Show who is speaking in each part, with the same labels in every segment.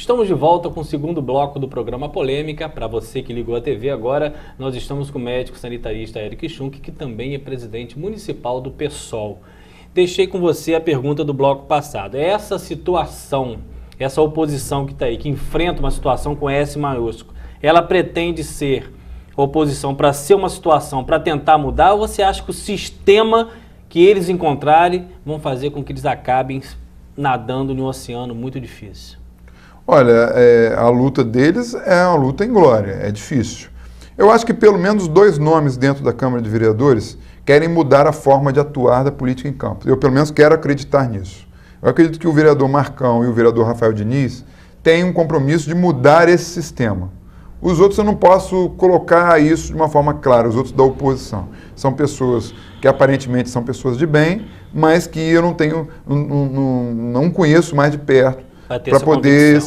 Speaker 1: Estamos de volta com o segundo bloco do programa Polêmica. Para você que ligou a TV agora, nós estamos com o médico sanitarista Eric Schunk, que também é presidente municipal do PSOL. Deixei com você a pergunta do bloco passado. Essa situação, essa oposição que está aí, que enfrenta uma situação com S maiúsculo, ela pretende ser oposição para ser uma situação para tentar mudar, ou você acha que o sistema que eles encontrarem vão fazer com que eles acabem nadando em um oceano muito difícil?
Speaker 2: Olha, a luta deles é uma luta em glória, é difícil. Eu acho que pelo menos 2 nomes dentro da Câmara de Vereadores querem mudar a forma de atuar da política em Campos. Eu pelo menos quero acreditar nisso. Eu acredito que o vereador Marcão e o vereador Rafael Diniz têm um compromisso de mudar esse sistema. Os outros eu não posso colocar isso de uma forma clara, os outros da oposição. São pessoas que aparentemente são pessoas de bem, mas que eu não conheço mais de perto para poder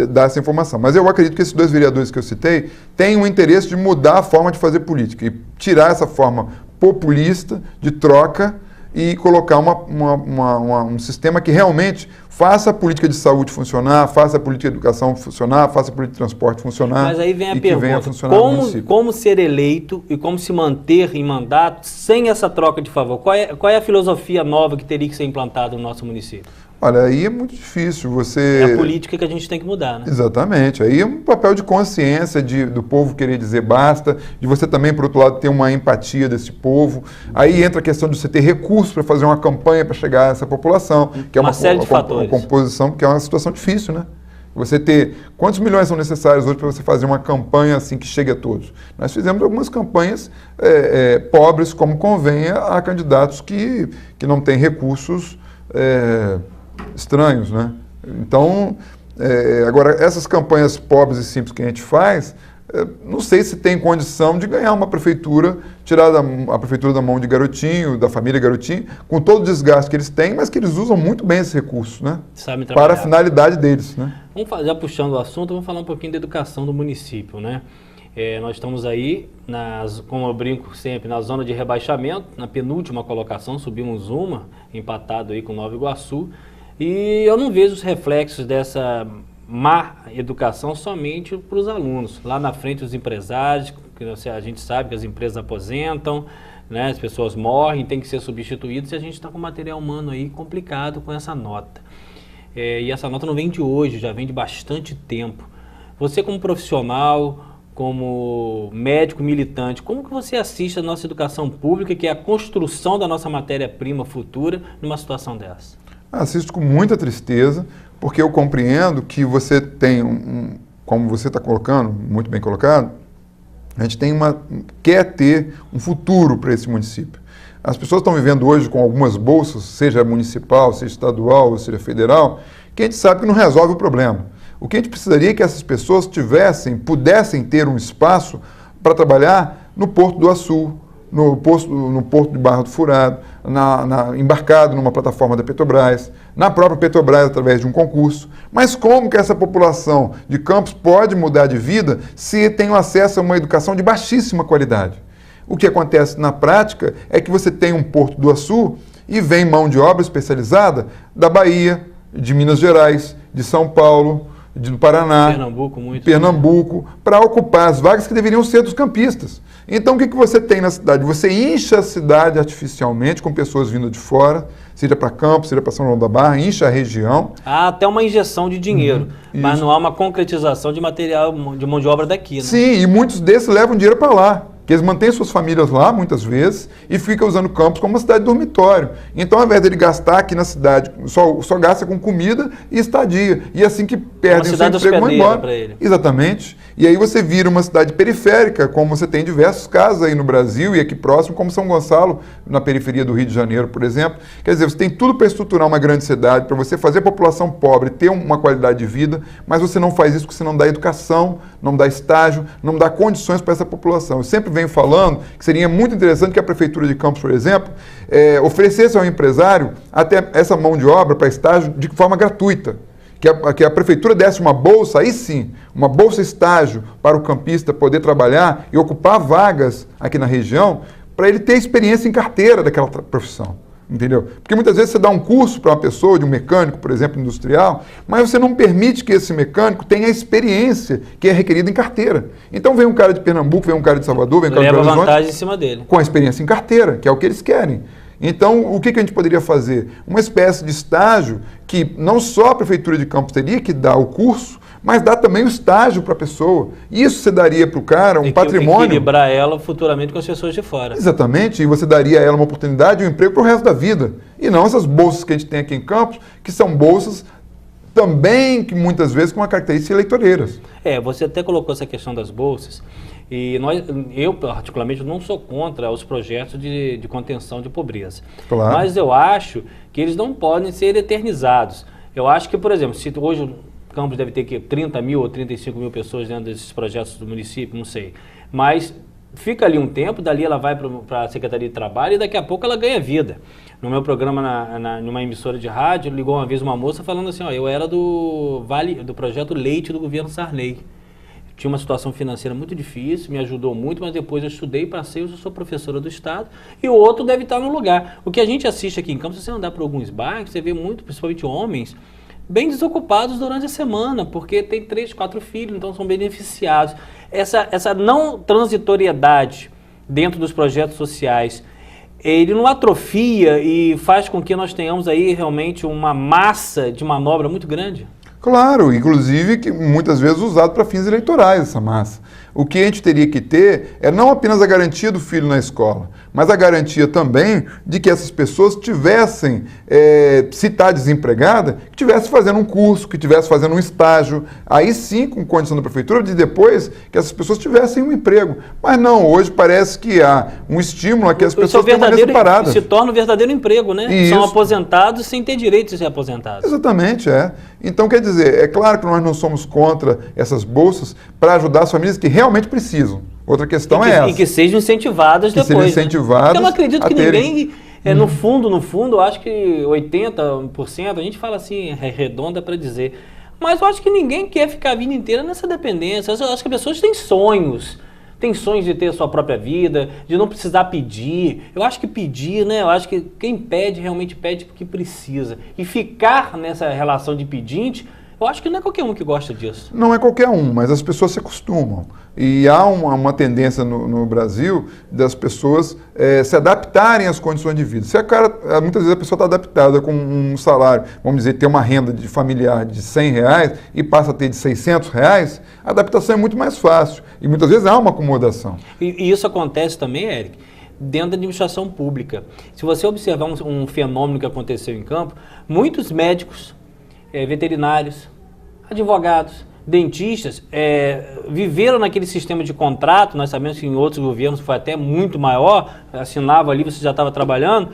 Speaker 2: dar essa informação. Mas eu acredito que esses 2 vereadores que eu citei têm um interesse de mudar a forma de fazer política e tirar essa forma populista de troca e colocar um sistema que realmente faça a política de saúde funcionar, faça a política de educação funcionar, faça a política de transporte funcionar.
Speaker 1: Mas aí vem a pergunta, como ser eleito e como se manter em mandato sem essa troca de favor? Qual é a filosofia nova que teria que ser implantada no nosso município?
Speaker 2: Olha, aí é muito difícil você...
Speaker 1: É a política que a gente tem que mudar, né?
Speaker 2: Exatamente. Aí é um papel de consciência do povo querer dizer basta, de você também, por outro lado, ter uma empatia desse povo. Aí entra a questão de você ter recursos para fazer uma campanha para chegar a essa população, que é uma
Speaker 1: série de fatores.
Speaker 2: Uma composição, que é uma situação difícil, né? Você ter... Quantos milhões são necessários hoje para você fazer uma campanha assim que chegue a todos? Nós fizemos algumas campanhas pobres, como convém a candidatos que não têm recursos estranhos, né? Então, agora, essas campanhas pobres e simples que a gente faz, não sei se tem condição de ganhar uma prefeitura, tirar a prefeitura da mão de Garotinho, da família Garotinho, com todo o desgaste que eles têm, mas que eles usam muito bem esse recurso, né? Para a finalidade deles, né?
Speaker 1: Já puxando o assunto, vamos falar um pouquinho da educação do município, né? Nós estamos aí, como eu brinco sempre, na zona de rebaixamento, na penúltima colocação, subimos uma, empatado aí com Nova Iguaçu, e eu não vejo os reflexos dessa má educação somente para os alunos. Lá na frente os empresários, que a gente sabe que as empresas aposentam, né, as pessoas morrem, tem que ser substituídos, e a gente está com material humano aí complicado com essa nota. E essa nota não vem de hoje, já vem de bastante tempo. Você como profissional, como médico militante, como que você assiste a nossa educação pública, que é a construção da nossa matéria-prima futura, numa situação dessa?
Speaker 2: Assisto com muita tristeza, porque eu compreendo que você tem, como você está colocando, muito bem colocado, a gente quer ter um futuro para esse município. As pessoas estão vivendo hoje com algumas bolsas, seja municipal, seja estadual, seja federal, que a gente sabe que não resolve o problema. O que a gente precisaria é que essas pessoas pudessem ter um espaço para trabalhar no Porto do Açu, no Porto de Barra do Furado, embarcado numa plataforma da Petrobras, na própria Petrobras através de um concurso. Mas como que essa população de Campos pode mudar de vida se tem acesso a uma educação de baixíssima qualidade? O que acontece na prática é que você tem um Porto do Açu e vem mão de obra especializada da Bahia, de Minas Gerais, de São Paulo, do Paraná, Pernambuco, para ocupar as vagas que deveriam ser dos campistas. Então, o que você tem na cidade? Você incha a cidade artificialmente com pessoas vindo de fora, seja para Campos, seja para São João da Barra, incha a região.
Speaker 1: Há até uma injeção de dinheiro, mas não há uma concretização de material, de mão de obra daqui, né?
Speaker 2: Sim, e muitos desses levam dinheiro para lá. Que eles mantêm suas famílias lá, muitas vezes, e ficam usando Campos como uma cidade dormitório. Então, ao invés dele gastar aqui na cidade, só gasta com comida e estadia. E assim que perdem o seu emprego, vão embora.
Speaker 1: Para ele.
Speaker 2: Exatamente. E aí você vira uma cidade periférica, como você tem diversos casos aí no Brasil e aqui próximo, como São Gonçalo, na periferia do Rio de Janeiro, por exemplo. Quer dizer, você tem tudo para estruturar uma grande cidade, para você fazer a população pobre ter uma qualidade de vida, mas você não faz isso porque você não dá educação, não dá estágio, não dá condições para essa população. Eu sempre venho falando que seria muito interessante que a Prefeitura de Campos, por exemplo, oferecesse ao empresário até essa mão de obra para estágio de forma gratuita. Que a Prefeitura desse uma bolsa, aí sim, uma bolsa estágio para o campista poder trabalhar e ocupar vagas aqui na região, para ele ter experiência em carteira daquela profissão. Entendeu? Porque muitas vezes você dá um curso para uma pessoa, de um mecânico, por exemplo, industrial, mas você não permite que esse mecânico tenha a experiência que é requerida em carteira. Então vem um cara de Pernambuco, vem um cara de Salvador, vem um cara de Belo Horizonte,
Speaker 1: leva vantagem em cima dele.
Speaker 2: Com a experiência em carteira, que é o que eles querem. Então, o que a gente poderia fazer? Uma espécie de estágio que não só a Prefeitura de Campos teria que dar o curso, mas dá também o estágio para a pessoa. Isso você daria para o cara um patrimônio.
Speaker 1: Equilibrar ela futuramente com as pessoas de fora.
Speaker 2: Exatamente, e você daria a ela uma oportunidade, um emprego para o resto da vida. E não essas bolsas que a gente tem aqui em Campos, que são bolsas também, que muitas vezes com uma característica eleitoreiras.
Speaker 1: Você até colocou essa questão das bolsas. E eu, particularmente, não sou contra os projetos de contenção de pobreza.
Speaker 2: Claro.
Speaker 1: Mas eu acho que eles não podem ser eternizados. Eu acho que, por exemplo, se hoje o Campos deve ter 30 mil ou 35 mil pessoas dentro desses projetos do município, não sei. Mas fica ali um tempo, dali ela vai para a Secretaria de Trabalho e daqui a pouco ela ganha vida. No meu programa, numa emissora de rádio, ligou uma vez uma moça falando assim, eu era do projeto Leite do governo Sarney. Tinha uma situação financeira muito difícil, me ajudou muito, mas depois eu estudei, passei, eu sou professora do Estado, e o outro deve estar no lugar. O que a gente assiste aqui em Campos, se você andar por alguns bairros, você vê muito, principalmente homens, bem desocupados durante a semana, porque tem 3, 4 filhos, então são beneficiados. Essa não transitoriedade dentro dos projetos sociais, ele não atrofia e faz com que nós tenhamos aí realmente uma massa de manobra muito grande?
Speaker 2: Claro, inclusive que muitas vezes usado para fins eleitorais essa massa. O que a gente teria que ter é não apenas a garantia do filho na escola, mas a garantia também de que essas pessoas tivessem, se está desempregada, que estivesse fazendo um curso, que estivesse fazendo um estágio, aí sim, com condição da prefeitura, de depois que essas pessoas tivessem um emprego. Mas não, hoje parece que há um estímulo a que as pessoas permaneçam paradas.
Speaker 1: Se torna um verdadeiro emprego, né?
Speaker 2: Isso.
Speaker 1: São aposentados sem ter direito de ser aposentados.
Speaker 2: Exatamente, Então, quer dizer, é claro que nós não somos contra essas bolsas para ajudar as famílias que realmente precisam. Outra questão é essa.
Speaker 1: E que sejam incentivadas depois.
Speaker 2: Sejam incentivadas.
Speaker 1: Porque eu não acredito que ninguém, no fundo, eu acho que 80%, a gente fala assim, redonda para dizer, mas eu acho que ninguém quer ficar a vida inteira nessa dependência. Eu acho que as pessoas têm sonhos. Tem sonhos de ter a sua própria vida, de não precisar pedir. Eu acho que pedir, né? Eu acho que quem pede, realmente pede porque precisa. E ficar nessa relação de pedinte, eu acho que não é qualquer um que gosta disso.
Speaker 2: Não é qualquer um, mas as pessoas se acostumam. E há uma tendência no Brasil das pessoas se adaptarem às condições de vida. Muitas vezes a pessoa está adaptada com um salário, vamos dizer, ter uma renda de familiar de R$100 e passa a ter de R$600, a adaptação é muito mais fácil. E muitas vezes há uma acomodação.
Speaker 1: E isso acontece também, Eric, dentro da administração pública. Se você observar um fenômeno que aconteceu em campo, muitos médicos, veterinários, advogados, dentistas viveram naquele sistema de contrato. Nós sabemos que em outros governos foi até muito maior, assinava ali, você já estava trabalhando,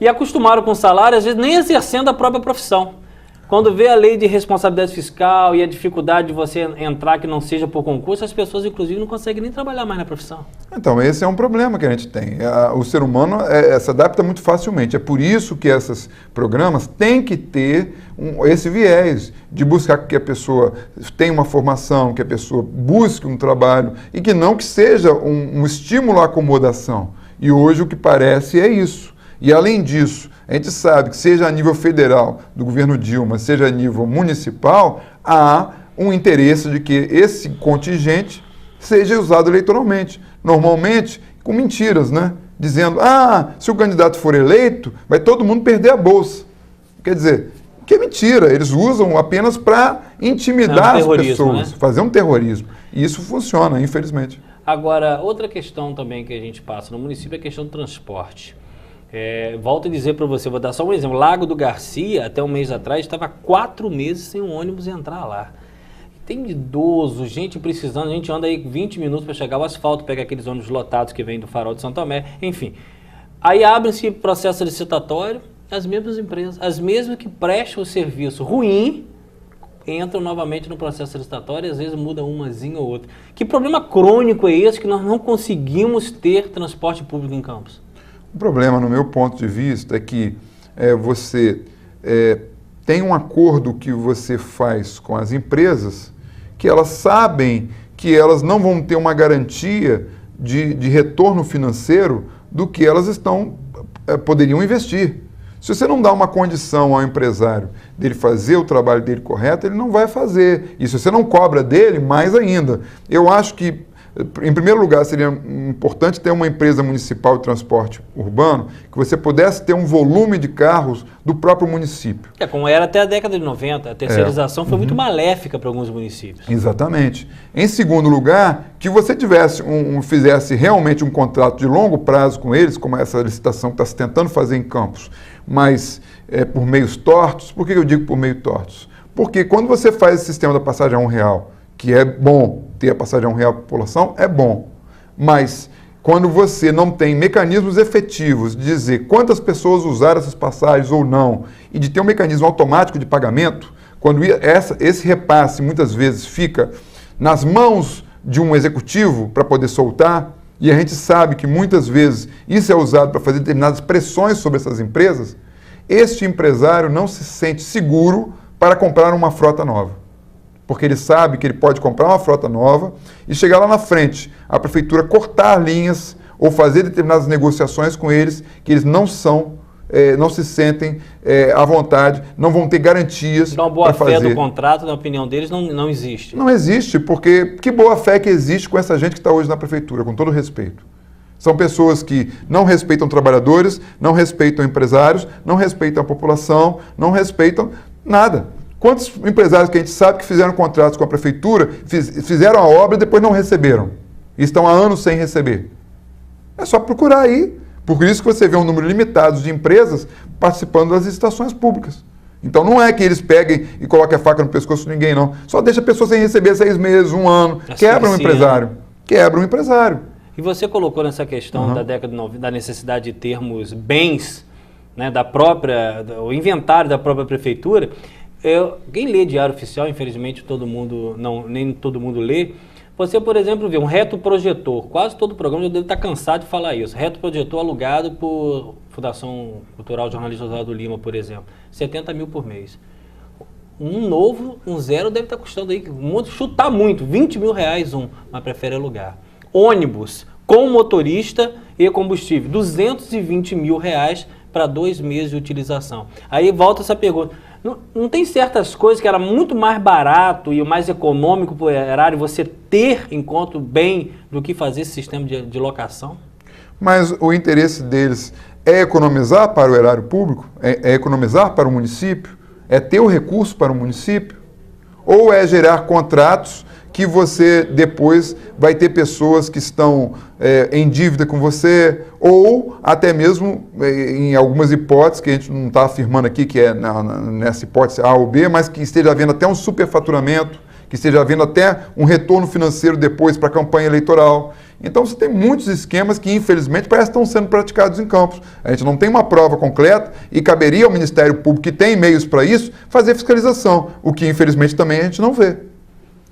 Speaker 1: e acostumaram com salário, às vezes nem exercendo a própria profissão. Quando vê a lei de responsabilidade fiscal e a dificuldade de você entrar que não seja por concurso, as pessoas, inclusive, não conseguem nem trabalhar mais na profissão.
Speaker 2: Então, esse é um problema que a gente tem. O ser humano se adapta muito facilmente. É por isso que esses programas têm que ter esse viés de buscar que a pessoa tenha uma formação, que a pessoa busque um trabalho e que não que seja um estímulo à acomodação. E hoje o que parece é isso. E além disso, a gente sabe que seja a nível federal do governo Dilma, seja a nível municipal, há um interesse de que esse contingente seja usado eleitoralmente. Normalmente com mentiras, né? Dizendo, se o candidato for eleito, vai todo mundo perder a bolsa. Quer dizer, que é mentira. Eles usam apenas para intimidar as pessoas, né? Fazer um terrorismo. E isso funciona, infelizmente.
Speaker 1: Agora, outra questão também que a gente passa no município é a questão do transporte. Volto a dizer para você, vou dar só um exemplo. Lago do Garcia, até um mês atrás, estava 4 meses sem um ônibus entrar lá. Tem idoso, gente precisando, a gente anda aí 20 minutos para chegar ao asfalto, pega aqueles ônibus lotados que vêm do Farol de São Tomé, enfim. Aí abre-se processo licitatório, as mesmas empresas, as mesmas que prestam o serviço ruim, entram novamente no processo licitatório e às vezes muda umazinha ou outra. Que problema crônico é esse que nós não conseguimos ter transporte público em Campos?
Speaker 2: O problema, no meu ponto de vista, é que você tem um acordo que você faz com as empresas que elas sabem que elas não vão ter uma garantia de retorno financeiro do que elas poderiam investir. Se você não dá uma condição ao empresário dele fazer o trabalho dele correto, ele não vai fazer. E se você não cobra dele, mais ainda. Eu acho que, em primeiro lugar, seria importante ter uma empresa municipal de transporte urbano que você pudesse ter um volume de carros do próprio município.
Speaker 1: Como era até a década de 90, a terceirização foi muito maléfica para alguns municípios.
Speaker 2: Exatamente. Em segundo lugar, que você fizesse realmente um contrato de longo prazo com eles, como essa licitação que está se tentando fazer em Campos, mas por meios tortos. Por que eu digo por meio tortos? Porque quando você faz esse sistema da passagem a R$1, que é bom ter a passagem a R$1 para a população, é bom. Mas quando você não tem mecanismos efetivos de dizer quantas pessoas usaram essas passagens ou não, e de ter um mecanismo automático de pagamento, quando esse repasse muitas vezes fica nas mãos de um executivo para poder soltar, e a gente sabe que muitas vezes isso é usado para fazer determinadas pressões sobre essas empresas, este empresário não se sente seguro para comprar uma frota nova. Porque ele sabe que ele pode comprar uma frota nova e chegar lá na frente, a prefeitura cortar linhas ou fazer determinadas negociações com eles, que eles não se sentem à vontade, não vão ter garantias para fazer.
Speaker 1: Então a boa-fé do contrato, na opinião deles, não existe.
Speaker 2: Não existe, porque que boa-fé que existe com essa gente que está hoje na prefeitura, com todo respeito. São pessoas que não respeitam trabalhadores, não respeitam empresários, não respeitam a população, não respeitam nada. Quantos empresários que a gente sabe que fizeram contratos com a prefeitura, fizeram a obra e depois não receberam? E estão há anos sem receber. É só procurar aí. Por isso que você vê um número limitado de empresas participando das licitações públicas. Então não é que eles peguem e coloquem a faca no pescoço de ninguém, não. Só deixa a pessoa sem receber 6 meses, 1 ano. Quebra um empresário. Quebra um empresário.
Speaker 1: E você colocou nessa questão da década de 90, da necessidade de termos bens, né, o inventário da própria prefeitura. Quem lê Diário Oficial, infelizmente nem todo mundo lê. Você, por exemplo, vê um retroprojetor, quase todo o programa já deve estar cansado de falar isso. Retroprojetor alugado por Fundação Cultural Jornalista Oswaldo Lima, por exemplo, 70 mil por mês. Um novo, um zero deve estar custando aí, chutar muito, 20 mil reais mas prefere alugar. Ônibus com motorista e combustível, 220 mil reais para 2 meses de utilização. Aí volta essa pergunta. Não tem certas coisas que era muito mais barato e mais econômico para o erário você ter em conta bem do que fazer esse sistema de locação?
Speaker 2: Mas o interesse deles é economizar para o erário público? É economizar para o município? É ter o recurso para o município? Ou é gerar contratos que você depois vai ter pessoas que estão em dívida com você, ou até mesmo em algumas hipóteses, que a gente não está afirmando aqui que é nessa hipótese A ou B, mas que esteja havendo até um superfaturamento, que esteja havendo até um retorno financeiro depois para a campanha eleitoral. Então você tem muitos esquemas que infelizmente parece que estão sendo praticados em Campos. A gente não tem uma prova concreta e caberia ao Ministério Público, que tem meios para isso, fazer fiscalização, o que infelizmente também a gente não vê.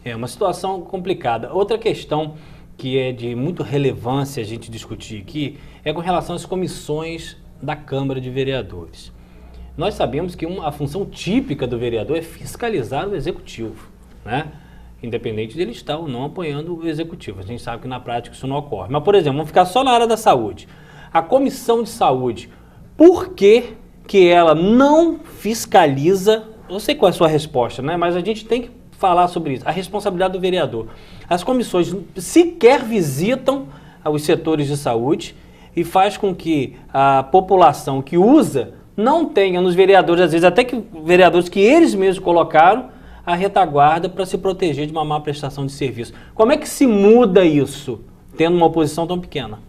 Speaker 1: É uma situação complicada. Outra questão que é de muita relevância a gente discutir aqui é com relação às comissões da Câmara de Vereadores. Nós sabemos que a função típica do vereador é fiscalizar o executivo, né? Independente de ele estar ou não apoiando o executivo. A gente sabe que na prática isso não ocorre. Mas, por exemplo, vamos ficar só na área da saúde. A Comissão de Saúde, por que ela não fiscaliza? Eu sei qual é a sua resposta, né? Mas a gente tem que falar sobre isso, a responsabilidade do vereador. As comissões sequer visitam os setores de saúde e faz com que a população que usa não tenha nos vereadores, às vezes até que vereadores que eles mesmos colocaram, a retaguarda para se proteger de uma má prestação de serviço. Como é que se muda isso, tendo uma oposição tão pequena?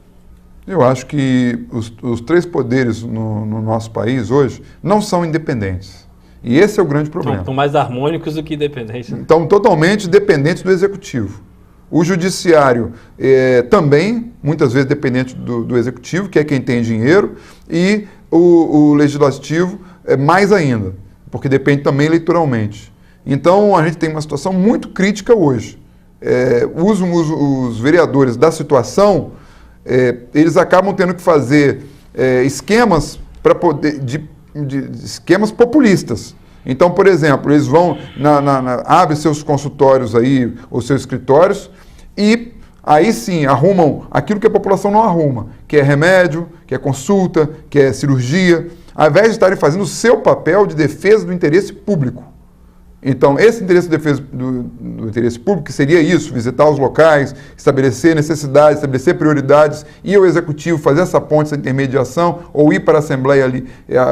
Speaker 2: Eu acho que os 3 poderes no nosso país hoje não são independentes. E esse é o grande problema.
Speaker 1: Estão mais harmônicos do que independentes.
Speaker 2: Estão totalmente dependentes do executivo. O judiciário também, muitas vezes, dependente do executivo, que é quem tem dinheiro, e o legislativo mais ainda, porque depende também eleitoralmente. Então, a gente tem uma situação muito crítica hoje. Os vereadores da situação, eles acabam tendo que fazer esquemas para poder esquemas populistas. Então, por exemplo, eles vão, abrem seus consultórios aí, ou seus escritórios, e aí sim arrumam aquilo que a população não arruma, que é remédio, que é consulta, que é cirurgia. ao invés de estarem fazendo o seu papel de defesa do interesse público. Então, esse interesse de defesa do interesse público, que seria isso, visitar os locais, estabelecer necessidades, estabelecer prioridades, ir ao Executivo, fazer essa ponte, essa intermediação, ou ir para a Assembleia, ali,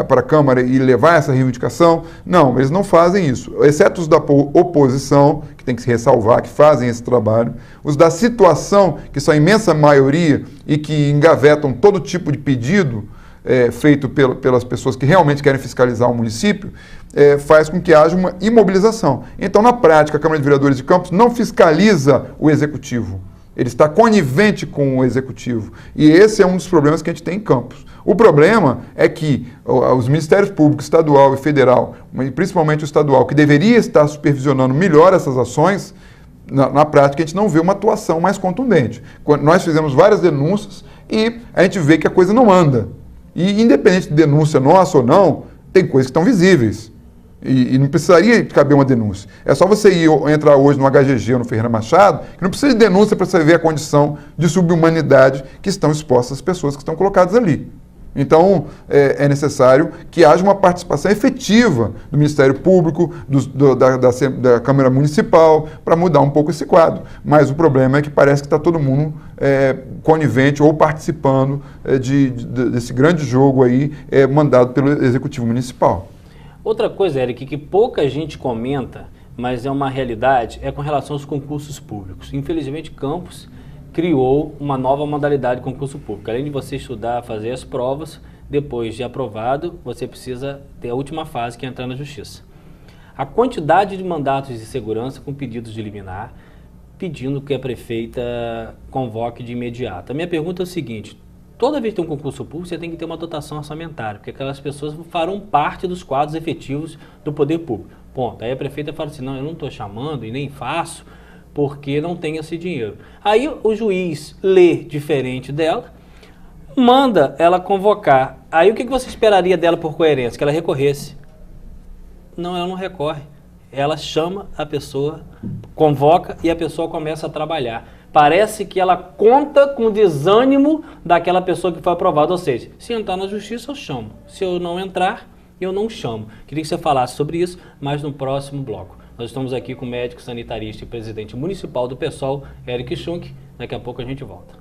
Speaker 2: para a Câmara e levar essa reivindicação. Não, eles não fazem isso, exceto os da oposição, que tem que se ressalvar, que fazem esse trabalho, os da situação, que são a imensa maioria e que engavetam todo tipo de pedido feito pelas pessoas que realmente querem fiscalizar o município, faz com que haja uma imobilização. Então, na prática, a Câmara de Vereadores de Campos não fiscaliza o Executivo. Ele está conivente com o Executivo. E esse é um dos problemas que a gente tem em Campos. O problema é que os Ministérios Públicos, estadual e federal, principalmente o estadual, que deveria estar supervisionando melhor essas ações, na prática a gente não vê uma atuação mais contundente. Nós fizemos várias denúncias e a gente vê que a coisa não anda. E independente de denúncia nossa ou não, tem coisas que estão visíveis. E não precisaria caber uma denúncia. É só você entrar hoje no HGG ou no Ferreira Machado, que não precisa de denúncia para você ver a condição de subhumanidade que estão expostas as pessoas que estão colocadas ali. Então, é necessário que haja uma participação efetiva do Ministério Público, da Câmara Municipal, para mudar um pouco esse quadro. Mas o problema é que parece que está todo mundo conivente ou participando desse grande jogo aí mandado pelo Executivo Municipal.
Speaker 1: Outra coisa, Eric, que pouca gente comenta, mas é uma realidade, é com relação aos concursos públicos. Infelizmente, Campos criou uma nova modalidade de concurso público. Além de você estudar, fazer as provas, depois de aprovado, você precisa ter a última fase, que é entrar na Justiça. A quantidade de mandatos de segurança com pedidos de liminar, pedindo que a prefeita convoque de imediato. A minha pergunta é o seguinte: toda vez que tem um concurso público, você tem que ter uma dotação orçamentária, porque aquelas pessoas farão parte dos quadros efetivos do poder público. Ponto. Aí a prefeita fala assim: não, eu não estou chamando e nem faço, porque não tem esse dinheiro. Aí o juiz lê diferente dela, manda ela convocar. Aí o que você esperaria dela por coerência? Que ela recorresse. Não, ela não recorre. Ela chama a pessoa, convoca e a pessoa começa a trabalhar. Parece que ela conta com o desânimo daquela pessoa que foi aprovada. Ou seja, se entrar na Justiça, eu chamo. Se eu não entrar, eu não chamo. Queria que você falasse sobre isso, mas no próximo bloco. Nós estamos aqui com o médico sanitarista e presidente municipal do PSOL, Eric Schunk. Daqui a pouco a gente volta.